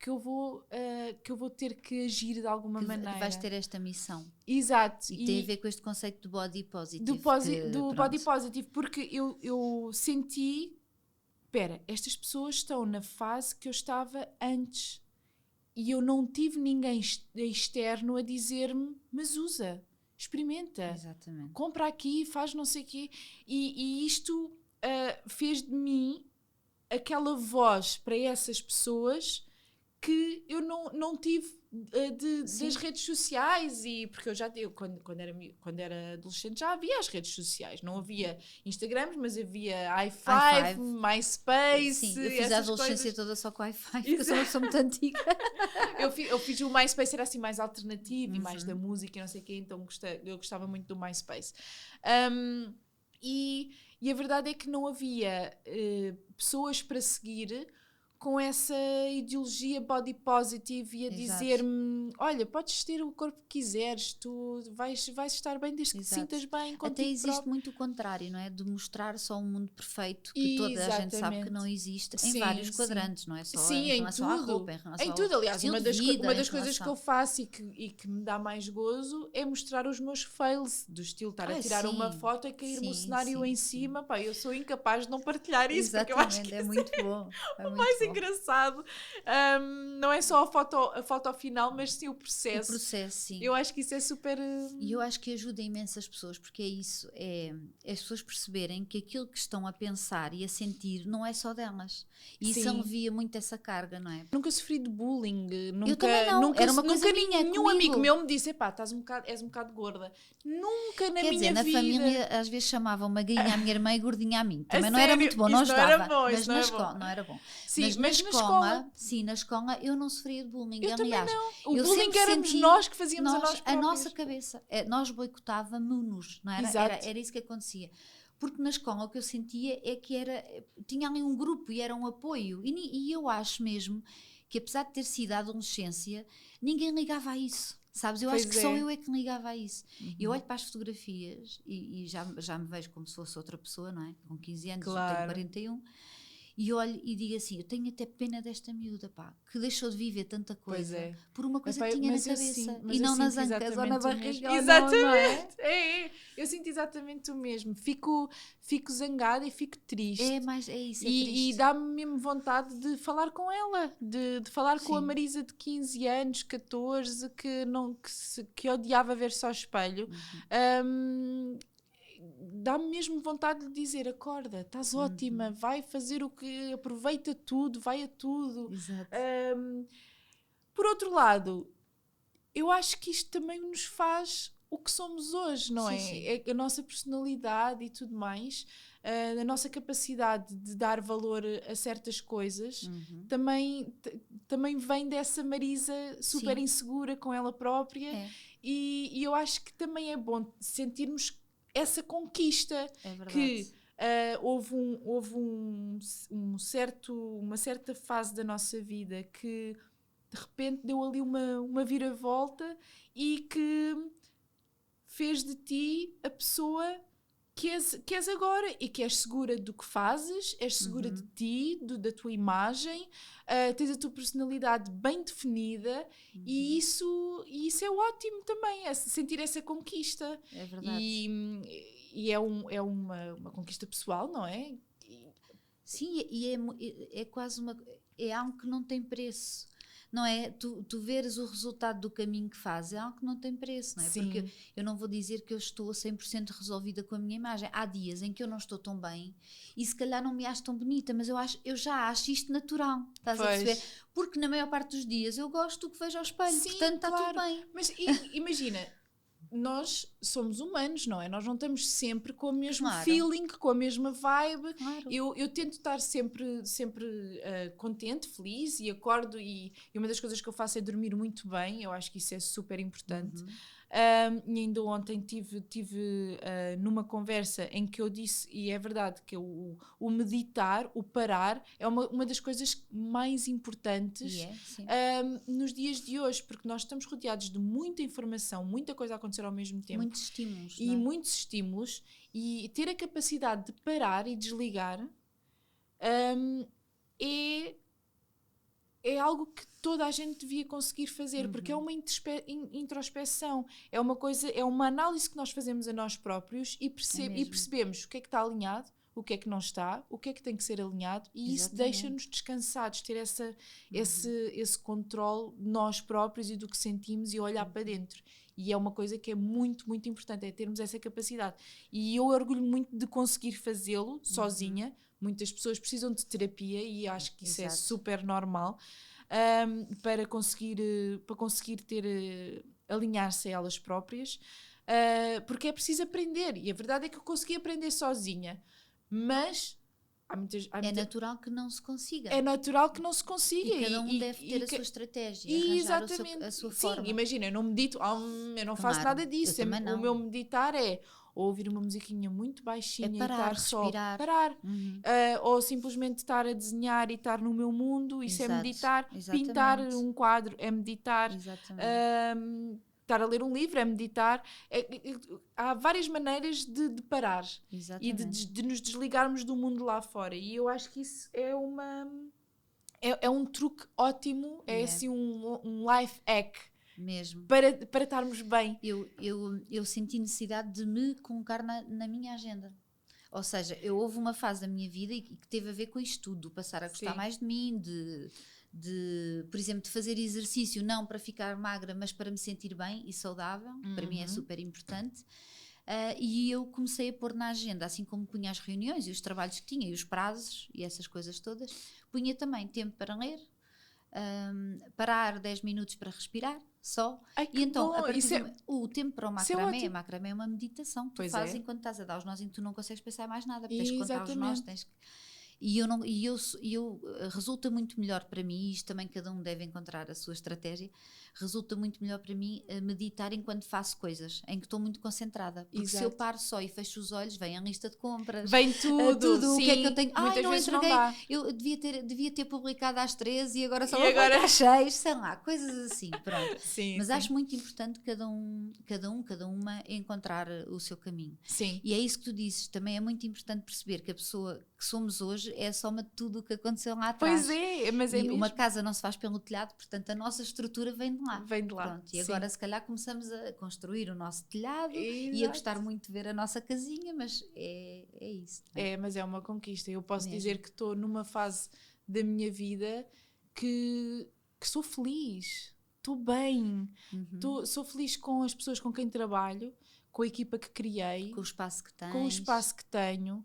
que eu vou ter que agir de alguma maneira. Vais ter esta missão. Exato. E tem a ver com este conceito do body positive. Do body positive, porque eu senti, espera, estas pessoas estão na fase que eu estava antes e eu não tive ninguém externo a dizer-me, mas usa, experimenta. Exatamente. Compra aqui, faz não sei o quê. E isto fez de mim aquela voz para essas pessoas que eu não tive das redes sociais, e porque eu quando era adolescente já havia as redes sociais, não havia Instagrams, mas havia i5, MySpace. Sim, eu fiz a adolescência toda só com i5, porque eu sou uma pessoa muito antiga. eu fiz o MySpace, era assim mais alternativo e mais da música e não sei o quê, então eu gostava muito do MySpace. E a verdade é que não havia pessoas para seguir com essa ideologia body positive e a dizer-me, olha, podes ter o corpo que quiseres, tu vais estar bem desde que te sintas bem contigo. Até existe muito o contrário, não é? De mostrar só um mundo perfeito que toda a gente sabe que não existe em vários quadrantes, não é? Só em relação à roupa, em tudo. Aliás, uma das coisas que eu faço e que me dá mais gozo é mostrar os meus fails, do estilo estar a tirar uma foto e cair-me o cenário em cima. Pá, eu sou incapaz de não partilhar isso. Exatamente, Porque eu acho que é muito bom. O mais engraçado. Não é só a foto final, mas sim o processo. O processo, sim. Eu acho que isso é super... E eu acho que ajuda imenso as pessoas, porque é isso, é as pessoas perceberem que aquilo que estão a pensar e a sentir não é só delas. E isso alivia muito essa carga, não é? Nunca sofri de bullying. Nunca, eu também não. Era uma coisa minha, nenhum comigo. amigo meu me disse, epá, és um bocado gorda. Nunca na Quer minha dizer, na vida. família às vezes chamavam magrinha à minha irmã e gordinha a mim. Também não sério? era muito bom, não Isso ajudava. Não era bom, mas não na era escola bom. não era bom. Sim, mas na escola... Sim, na escola eu não sofria de bullying. Eu Aliás, também não. O eu bullying sempre éramos senti nós que fazíamos a nós próprios. a nossa cabeça. Nós boicotávamos-nos, não era? Era isso que acontecia. Porque na escola o que eu sentia é que tinha ali um grupo e era um apoio. E eu acho mesmo que, apesar de ter sido a adolescência, ninguém ligava a isso. Sabes? Eu acho que só eu é que ligava a isso. Eu olho para as fotografias e já me vejo como se fosse outra pessoa, não é? Com 15 anos, eu tenho 41. E olho e digo assim, eu tenho até pena desta miúda, pá, que deixou de viver tanta coisa por uma coisa que tinha na cabeça e não nas ancas ou na barriga. Exatamente. Não é? Eu sinto exatamente o mesmo. Fico zangada e fico triste. É isso, é triste. E dá-me mesmo vontade de falar com ela, de falar com a Marisa de 15 anos, 14, que odiava ver-se ao espelho. Dá-me mesmo vontade de dizer, acorda, estás ótima, vai fazer aproveita tudo, vai a tudo. Exato. Por outro lado, eu acho que isto também nos faz o que somos hoje, não é? Sim. É a nossa personalidade e tudo mais, a nossa capacidade de dar valor a certas coisas, também vem dessa Marisa super insegura com ela própria. E eu acho que também é bom sentirmos essa conquista, que houve uma certa fase da nossa vida que de repente deu ali uma viravolta e que fez de ti a pessoa que és agora e que és segura do que fazes, és segura de ti, da tua imagem, tens a tua personalidade bem definida e isso é ótimo também, é sentir essa conquista. É verdade. E é uma conquista pessoal, não é? Sim, e é quase é algo que não tem preço. Não é? Tu veres o resultado do caminho que fazes é algo que não tem preço, não é? Sim. Porque eu não vou dizer que eu estou 100% resolvida com a minha imagem. Há dias em que eu não estou tão bem e se calhar não me acho tão bonita, mas eu já acho isto natural, estás a perceber? Porque na maior parte dos dias eu gosto do que vejo ao espelho, sim, portanto está tudo bem. Mas imagina, nós somos humanos, não é? Nós não estamos sempre com o mesmo feeling, com a mesma vibe. Claro. Eu tento estar sempre contente, feliz e acordo e uma das coisas que eu faço é dormir muito bem. Eu acho que isso é super importante. E ainda ontem tive numa conversa em que eu disse, e é verdade, que o meditar, o parar, é uma das coisas mais importantes nos dias de hoje, porque nós estamos rodeados de muita informação, muita coisa a acontecer ao mesmo tempo. Muitos estímulos. E muitos estímulos, e ter a capacidade de parar e desligar é algo que toda a gente devia conseguir fazer, porque é uma introspeção, é uma análise que nós fazemos a nós próprios e percebemos o que é que está alinhado, o que é que não está, o que é que tem que ser alinhado, e isso deixa-nos descansados, ter esse controle de nós próprios e do que sentimos e olhar para dentro. E é uma coisa que é muito, muito importante, é termos essa capacidade. E eu orgulho muito de conseguir fazê-lo sozinha. Muitas pessoas precisam de terapia e acho que isso é super normal para conseguir alinhar-se a elas próprias, porque é preciso aprender. E a verdade é que eu consegui aprender sozinha, mas é natural que não se consiga. É natural que não se consiga. E cada um deve ter a sua estratégia, arranjar a sua forma. Sim, imagina, eu não medito, eu não faço nada disso. O meu meditar é ouvir uma musiquinha muito baixinha parar, e estar só respirar. Ou simplesmente estar a desenhar e estar no meu mundo, isso é meditar. Pintar um quadro é meditar. Estar a ler um livro é meditar. Há várias maneiras de parar e de nos desligarmos do mundo lá fora, e eu acho que isso é um truque ótimo, assim um life hack mesmo para estarmos bem. Eu senti necessidade de me colocar na minha agenda. Ou seja, houve uma fase da minha vida e que teve a ver com isto tudo, passar a gostar Sim. mais de mim, por exemplo, de fazer exercício, não para ficar magra, mas para me sentir bem e saudável, para mim é super importante. E eu comecei a pôr na agenda, assim como punha as reuniões e os trabalhos que tinha e os prazos e essas coisas todas, punha também tempo para ler, parar 10 minutos para respirar, só. Ai, que E então, bom. a partir Isso é, o tempo para o isso é macramé, ótimo. macramé é uma meditação que tu Pois fazes é. enquanto estás a dar os nós e tu não consegues pensar em mais nada, porque tens que contar os nós, Exatamente. Resulta muito melhor para mim, isto também cada um deve encontrar a sua estratégia, resulta muito melhor para mim meditar enquanto faço coisas, em que estou muito concentrada, porque se eu Exato. paro só e fecho os olhos, vem a lista de compras, Vem tudo, tudo, sim. o que é que eu tenho, Muitas não vezes entreguei, não dá. eu devia ter publicado às 13 e agora só E vou agora? publicar às 6, sei lá, coisas assim, pronto. Sim, Mas sim. acho muito importante cada uma encontrar o seu caminho. Sim. E é isso que tu dizes, também é muito importante perceber que a pessoa que somos hoje é a soma de tudo o que aconteceu lá atrás. Pois é, mas é E mesmo. uma casa não se faz pelo telhado, portanto a nossa estrutura vem de lá. Vem de lá. Pronto, e sim. agora se calhar começamos a construir o nosso telhado e a Exato. gostar muito de ver a nossa casinha, mas é isso. Não é? É, mas é uma conquista. Eu posso Mesmo. dizer que estou numa fase da minha vida que sou feliz. Estou bem. Sou feliz com as pessoas com quem trabalho, com a equipa que criei, Com o espaço que tens. com o espaço que tenho,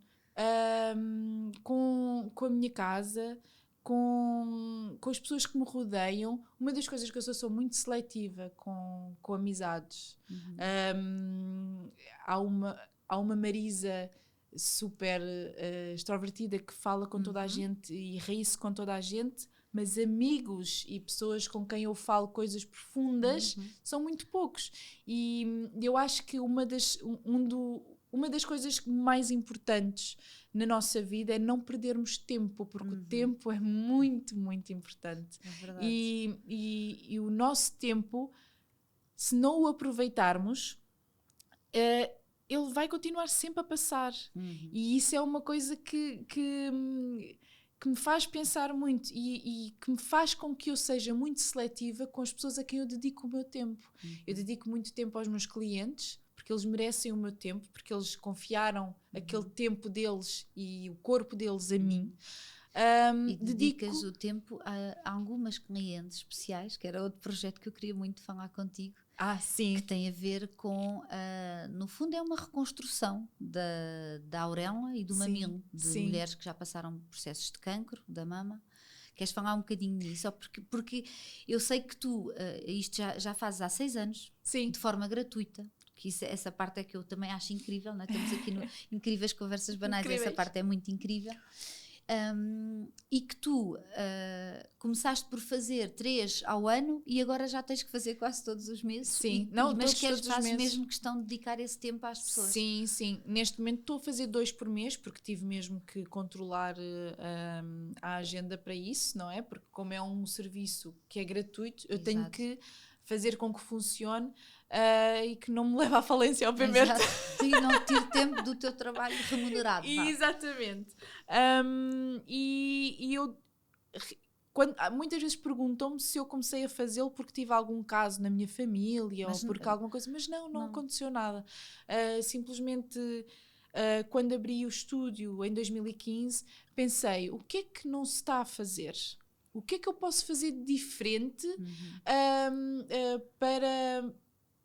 com a minha casa, com as pessoas que me rodeiam. Uma das coisas que eu sou muito seletiva com amizades. Há uma Marisa super extrovertida que fala com toda a gente e ri-se com toda a gente, mas amigos e pessoas com quem eu falo coisas profundas são muito poucos. E eu acho que uma das coisas mais importantes na nossa vida é não perdermos tempo, porque o tempo é muito, muito importante. É verdade. E o nosso tempo, se não o aproveitarmos, ele vai continuar sempre a passar. E isso é uma coisa que me faz pensar muito e que me faz com que eu seja muito seletiva com as pessoas a quem eu dedico o meu tempo. Eu dedico muito tempo aos meus clientes, porque eles merecem o meu tempo, porque eles confiaram aquele tempo deles e o corpo deles a mim. E dedicas o tempo a algumas clientes especiais, que era outro projeto que eu queria muito falar contigo. Sim. Que tem a ver com, no fundo é uma reconstrução da auréola e do mamilo, de mulheres que já passaram processos de cancro da mama. Queres falar um bocadinho nisso? Porque eu sei que tu isto já fazes há 6 anos, de forma gratuita. Que essa parte é que eu também acho incrível, não é? Estamos aqui no Incríveis Conversas Banais, essa parte é muito incrível. E que tu começaste por fazer 3 ao ano e agora já tens que fazer quase todos os meses. Sim, mas fazes mesmo questão de dedicar esse tempo às pessoas. Sim. Neste momento estou a fazer 2 por mês, porque tive mesmo que controlar a agenda para isso, não é? Porque como é um serviço que é gratuito, eu tenho que fazer com que funcione e que não me leve à falência, obviamente. E não tire tempo do teu trabalho remunerado. Exatamente. E eu... muitas vezes perguntam-me se eu comecei a fazê-lo porque tive algum caso na minha família ou porque alguma coisa, mas não aconteceu nada. Simplesmente quando abri o estúdio em 2015 pensei, o que é que não se está a fazer? O que é que eu posso fazer de diferente para,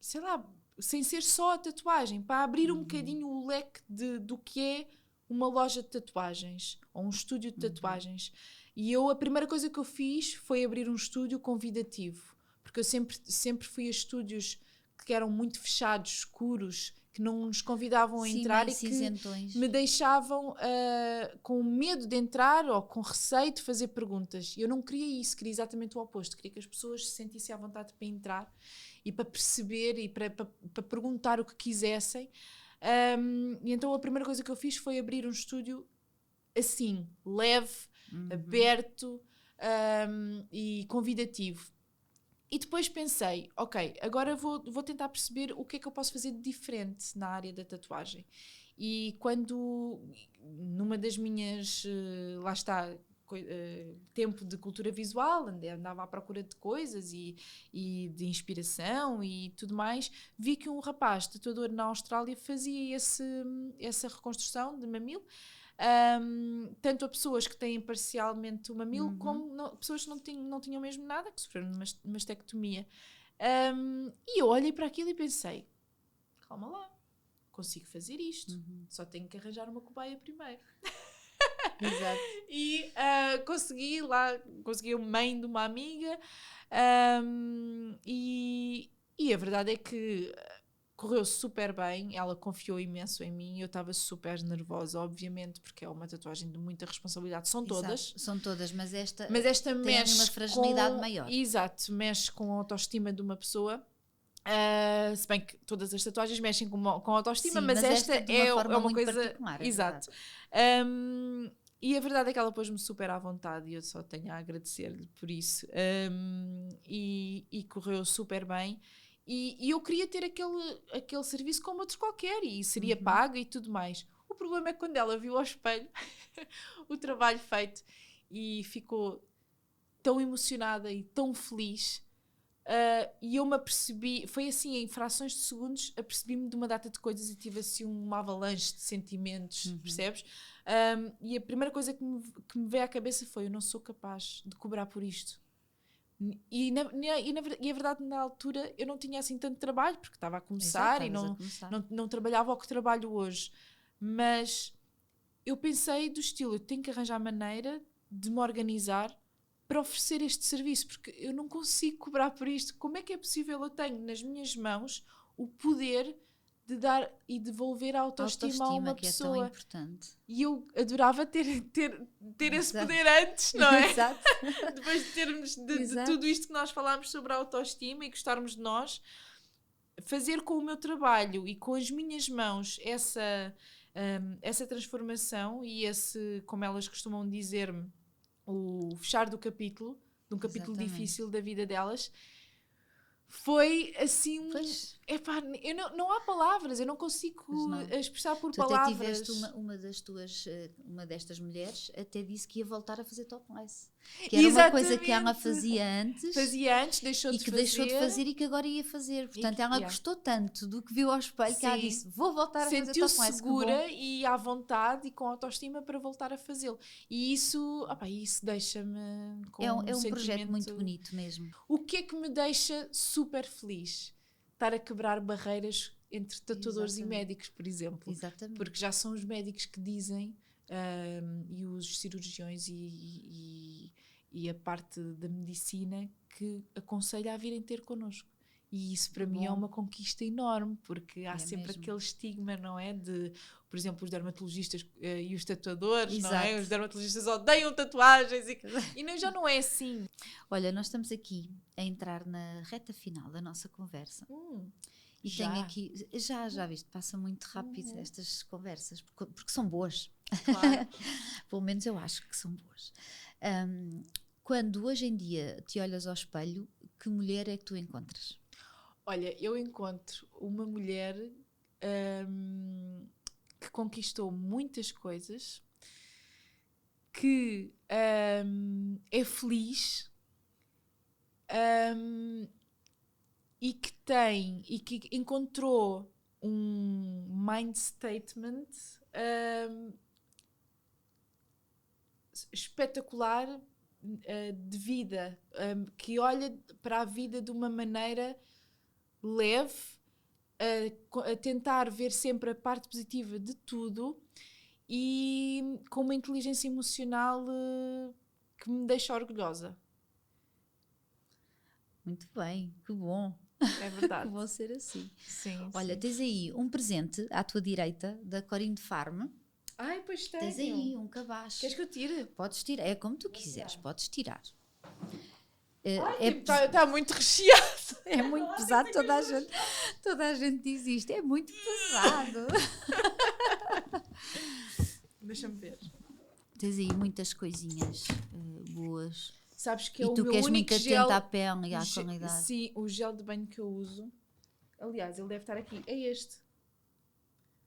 sei lá, sem ser só a tatuagem, para abrir um bocadinho o leque do que é uma loja de tatuagens ou um estúdio de tatuagens. E a primeira coisa que eu fiz foi abrir um estúdio convidativo, porque eu sempre fui a estúdios que eram muito fechados, escuros, que não nos convidavam a entrar e que me deixavam com medo de entrar ou com receio de fazer perguntas. Eu não queria isso, queria exatamente o oposto, queria que as pessoas se sentissem à vontade para entrar e para perceber e para perguntar o que quisessem. E então a primeira coisa que eu fiz foi abrir um estúdio assim, leve, aberto e convidativo. E depois pensei, ok, agora vou tentar perceber o que é que eu posso fazer de diferente na área da tatuagem. E quando, numa das minhas, lá está, tempo de cultura visual, andava à procura de coisas e de inspiração e tudo mais, vi que um rapaz tatuador na Austrália fazia essa reconstrução de mamilo, tanto a pessoas que têm parcialmente o mamilo, como pessoas que não tinham mesmo nada, que sofreram uma mastectomia. E eu olhei para aquilo e pensei, calma lá, consigo fazer isto, só tenho que arranjar uma cobaia primeiro. Exato. E consegui a mãe de uma amiga, e a verdade é que correu super bem, ela confiou imenso em mim, eu estava super nervosa, obviamente, porque é uma tatuagem de muita responsabilidade, são todas. São todas, mas esta tem mexe uma fragilidade maior. Exato, mexe com a autoestima de uma pessoa. Se bem que todas as tatuagens mexem com autoestima, sim, mas esta é uma coisa particular. Exato. E a verdade é que ela pôs-me super à vontade e eu só tenho a agradecer-lhe por isso. E correu super bem. E eu queria ter aquele serviço como outro qualquer e seria paga e tudo mais. O problema é que quando ela viu ao espelho o trabalho feito e ficou tão emocionada e tão feliz. E eu me apercebi, foi assim, em frações de segundos, apercebi-me de uma data de coisas e tive assim uma avalanche de sentimentos, percebes? E a primeira coisa que me veio à cabeça foi: eu não sou capaz de cobrar por isto. E a verdade, na altura, eu não tinha assim tanto trabalho, porque estava a começar. Exato, e não trabalhava o que trabalho hoje. Mas eu pensei do estilo: eu tenho que arranjar maneira de me organizar para oferecer este serviço, porque eu não consigo cobrar por isto. Como é que é possível? Eu tenho nas minhas mãos o poder de dar e devolver a autoestima a uma pessoa. Que é tão importante. E eu adorava ter esse poder antes, não é? Exato. Depois de termos de tudo isto que nós falámos sobre a autoestima e gostarmos de nós, fazer com o meu trabalho e com as minhas mãos essa transformação e esse, como elas costumam dizer-me, o fechar do capítulo, de um capítulo difícil da vida delas, foi assim... Epá, não há palavras, eu não consigo expressar por palavras. Tu até tiveste uma destas mulheres até disse que ia voltar a fazer topless. Que era uma coisa que ela fazia antes, deixou de fazer e que agora ia fazer. Portanto, ela gostou tanto do que viu ao espelho que ela disse: vou voltar a fazer topless. Sentiu-se segura e à vontade e com autoestima para voltar a fazê-lo. E isso deixa-me com é um projeto muito bonito mesmo. O que é que me deixa super feliz? Estar a quebrar barreiras entre tatuadores e médicos, por exemplo. Exatamente. Porque já são os médicos que dizem, e os cirurgiões e a parte da medicina, que aconselha a virem ter connosco. E isso para mim é uma conquista enorme, porque há sempre aquele estigma, não é? De, por exemplo, os dermatologistas e os tatuadores, não é? Os dermatologistas odeiam tatuagens e já não é assim. Olha, nós estamos aqui a entrar na reta final da nossa conversa. E tenho aqui, já viste, passa muito rápido estas conversas, porque são boas. Claro. Pelo menos eu acho que são boas. Quando hoje em dia te olhas ao espelho, que mulher é que tu encontras? Olha, eu encontro uma mulher que conquistou muitas coisas, que é feliz, e que encontrou um mind statement espetacular de vida, que olha para a vida de uma maneira leve, a tentar ver sempre a parte positiva de tudo e com uma inteligência emocional que me deixa orgulhosa. Muito bem, que bom. É verdade. Que bom ser assim. Sim, olha, tens aí um presente à tua direita da Corinne Farm. Ai, pois tenho. Tens aí um cabaz. Queres que eu tire? Podes tirar, é como tu quiseres, podes tirar. Está muito recheado. É muito pesado, toda a gente diz isto, é muito pesado. Deixa-me ver. Tens aí muitas coisinhas boas. Sabes que é e o tu meu queres único muito gel... atenta à pele e à qualidade. Sim, o gel de banho que eu uso. Aliás, ele deve estar aqui. É este.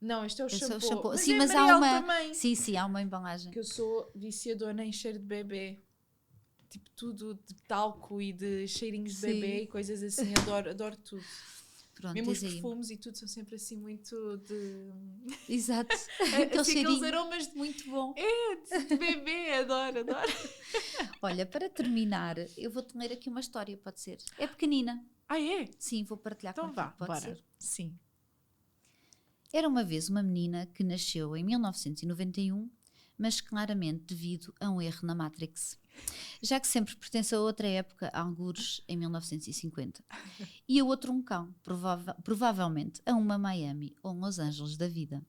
Não, este é o Esse é o shampoo. shampoo. Mas Sim, é mas há Mariel uma. também. Sim, há uma embalagem. Que eu sou viciadora em cheiro de bebê. Tipo, tudo de talco e de cheirinhos de Sim. bebê e coisas assim. Adoro tudo. Pronto, Mesmo os tens aí. perfumes e tudo são sempre assim muito de... Exato. assim, Aquele aqueles cheirinho. aromas Muito bom. de bebê. Adoro. Olha, para terminar, eu vou-te ler aqui uma história, pode ser? É pequenina. Ah, é? Sim, vou partilhar Então contigo, vá, pode bora. ser? Sim. Era uma vez uma menina que nasceu em 1991, mas claramente devido a um erro na Matrix. Já que sempre pertence a outra época, algures em 1950. E a outro um cão, provavelmente a uma Miami ou um Los Angeles da vida.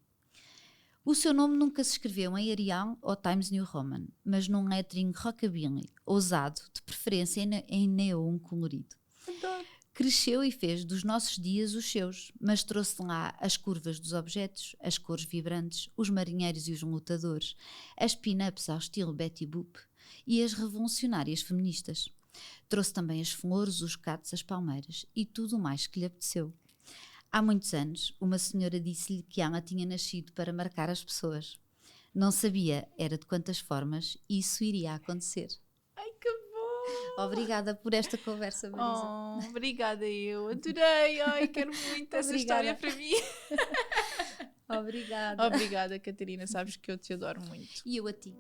O seu nome nunca se escreveu em Arial ou Times New Roman, mas num lettering rockabilly, ousado, de preferência em neon colorido. Adoro. Cresceu e fez dos nossos dias os seus, mas trouxe lá as curvas dos objetos, as cores vibrantes, os marinheiros e os lutadores, as pin-ups ao estilo Betty Boop e as revolucionárias feministas. Trouxe também as flores, os gatos, as palmeiras e tudo o mais que lhe apeteceu. Há muitos anos, uma senhora disse-lhe que ela tinha nascido para marcar as pessoas. Não sabia, era de quantas formas isso iria acontecer. Ai, que bom! Obrigada por esta conversa, Marisa. Oh, obrigada eu. Adorei. Ai, quero muito essa história para mim. Obrigada. Obrigada, Catarina. Sabes que eu te adoro muito. E eu a ti.